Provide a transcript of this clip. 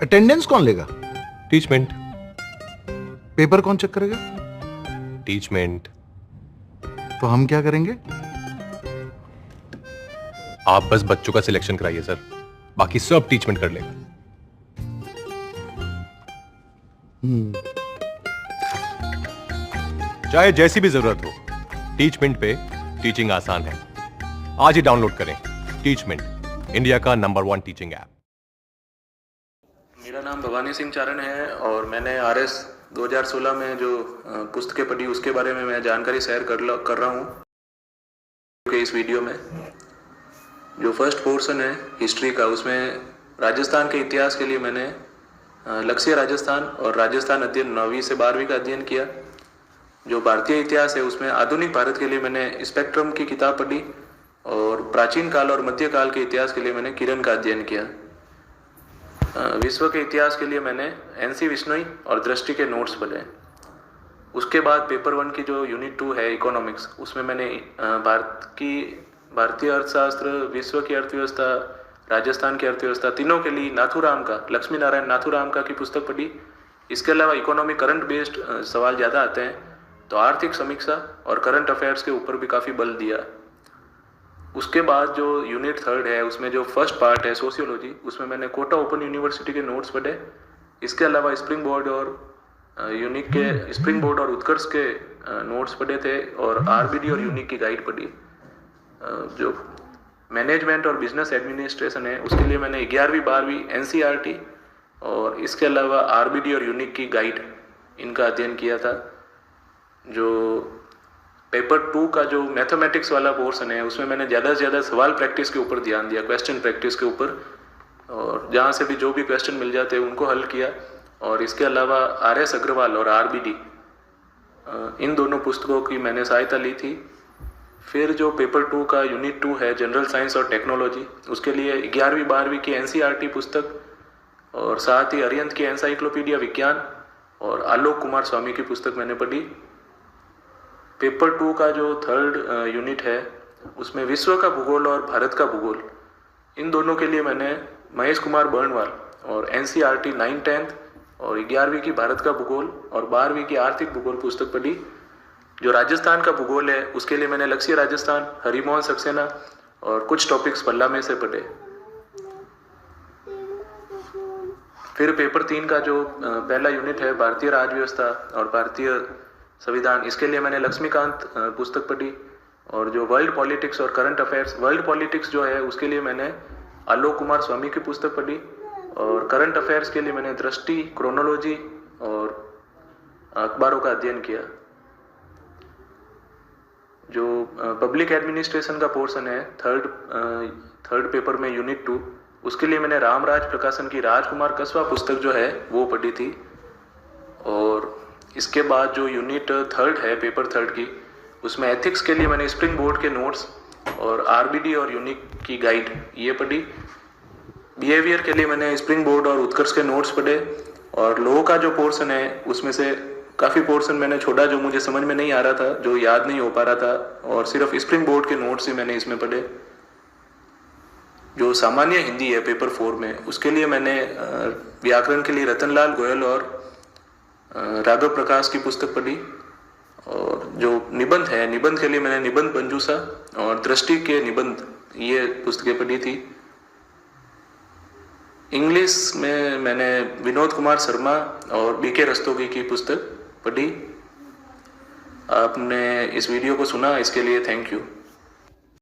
Attendance कौन लेगा? Teachmint. Paper कौन चेक करेगा? टीचमेंट। तो हम क्या करेंगे? आप बस बच्चों का सिलेक्शन कराइए सर, बाकी सब टीचमेंट कर लेगा। चाहे जैसी भी जरूरत हो, टीचमेंट पे टीचिंग आसान है। आज ही डाउनलोड करें टीचमेंट, इंडिया का नंबर 1 टीचिंग ऐप। मेरा नाम भवानी सिंह चारण है और मैंने आरएस 2016 में जो पुस्तकें पढ़ी उसके बारे में मैं जानकारी शेयर कर रहा हूँ कि इस वीडियो में जो फर्स्ट पोर्शन है हिस्ट्री का, उसमें राजस्थान के इतिहास के लिए मैंने लक्ष्य राजस्थान और राजस्थान अध्ययन 9वीं से 12वीं का अध्ययन किया। जो भारतीय इतिहास है उसमें आधुनिक भारत के लिए मैंने स्पेक्ट्रम की किताब पढ़ी और प्राचीन काल और मध्यकाल के इतिहास के लिए मैंने किरण का अध्ययन किया। विश्व के इतिहास के लिए मैंने एनसी विश्नोई और दृष्टि के नोट्स पढ़े। उसके बाद पेपर 1 की जो यूनिट 2 है इकोनॉमिक्स, उसमें मैंने भारतीय अर्थशास्त्र, विश्व की अर्थव्यवस्था, राजस्थान की अर्थव्यवस्था, तीनों के लिए नाथूराम का, लक्ष्मी नारायण नाथूराम का की पुस्तक पढ़ी। इसके अलावा इकोनॉमिक करंट बेस्ड सवाल ज़्यादा आते हैं, तो आर्थिक समीक्षा और करंट अफेयर्स के ऊपर भी काफ़ी बल दिया। उसके बाद जो यूनिट 3 है उसमें जो फर्स्ट पार्ट है सोशियोलॉजी, उसमें मैंने कोटा ओपन यूनिवर्सिटी के नोट्स पढ़े। इसके अलावा स्प्रिंग बोर्ड और यूनिक के स्प्रिंग बोर्ड और उत्कर्ष के नोट्स पढ़े थे और आरबीडी और यूनिक की गाइड पढ़ी। जो मैनेजमेंट और बिजनेस एडमिनिस्ट्रेशन है उसके लिए मैंने 11वीं 12वीं एनसीईआरटी और इसके अलावा आरबीडी और यूनिक की गाइड, इनका अध्ययन किया था। जो पेपर 2 का जो मैथमेटिक्स वाला पोर्शन है उसमें मैंने ज़्यादा से ज़्यादा सवाल प्रैक्टिस के ऊपर ध्यान दिया, क्वेश्चन प्रैक्टिस के ऊपर, और जहाँ से भी जो भी क्वेश्चन मिल जाते हैं उनको हल किया। और इसके अलावा आरएस अग्रवाल और आरबीडी, इन दोनों पुस्तकों की मैंने सहायता ली थी। फिर जो पेपर 2 का यूनिट 2 है जनरल साइंस और टेक्नोलॉजी, उसके लिए 11वीं 12वीं की एनसीईआरटी पुस्तक और साथ ही अरिहंत की एनसाइक्लोपीडिया विज्ञान और आलोक कुमार स्वामी की पुस्तक मैंने पढ़ी। पेपर 2 का जो 3rd यूनिट है उसमें विश्व का भूगोल और भारत का भूगोल, इन दोनों के लिए मैंने महेश कुमार बर्णवाल और एनसीईआरटी 9th 10th और 11वीं की भारत का भूगोल और 12वीं की आर्थिक भूगोल पुस्तक पढ़ी। जो राजस्थान का भूगोल है उसके लिए मैंने लक्ष्य राजस्थान, हरिमोहन सक्सेना और कुछ टॉपिक्स पल्ला में से पढ़े। फिर पेपर 3 का जो पहला यूनिट है भारतीय राजव्यवस्था और भारतीय संविधान, इसके लिए मैंने लक्ष्मीकांत पुस्तक पढ़ी। और जो वर्ल्ड पॉलिटिक्स और करंट अफेयर्स, वर्ल्ड पॉलिटिक्स जो है उसके लिए मैंने आलोक कुमार स्वामी की पुस्तक पढ़ी और करंट अफेयर्स के लिए मैंने दृष्टि, क्रोनोलॉजी और अखबारों का अध्ययन किया। जो पब्लिक एडमिनिस्ट्रेशन का पोर्शन है थर्ड पेपर में यूनिट 2, उसके लिए मैंने रामराज प्रकाशन की राजकुमार कस्बा पुस्तक जो है वो पढ़ी थी। और इसके बाद जो यूनिट 3 है पेपर 3 की, उसमें एथिक्स के लिए मैंने स्प्रिंग बोर्ड के नोट्स और आरबीडी और यूनिक की गाइड ये पढ़ी। बिहेवियर के लिए मैंने स्प्रिंग बोर्ड और उत्कर्ष के नोट्स पढ़े। और लॉ का जो पोर्शन है उसमें से काफ़ी पोर्शन मैंने छोड़ा जो मुझे समझ में नहीं आ रहा था, जो याद नहीं हो पा रहा था, और सिर्फ स्प्रिंग बोर्ड के नोट्स ही मैंने इसमें पढ़े। जो सामान्य हिंदी है पेपर 4 में, उसके लिए मैंने व्याकरण के लिए रतनलाल गोयल और राघव प्रकाश की पुस्तक पढ़ी। और जो निबंध है, निबंध के लिए मैंने निबंध मंजूषा और दृष्टि के निबंध ये पुस्तकें पढ़ी थी। इंग्लिश में मैंने विनोद कुमार शर्मा और बीके रस्तोगी की पुस्तक पढ़ी। आपने इस वीडियो को सुना, इसके लिए थैंक यू।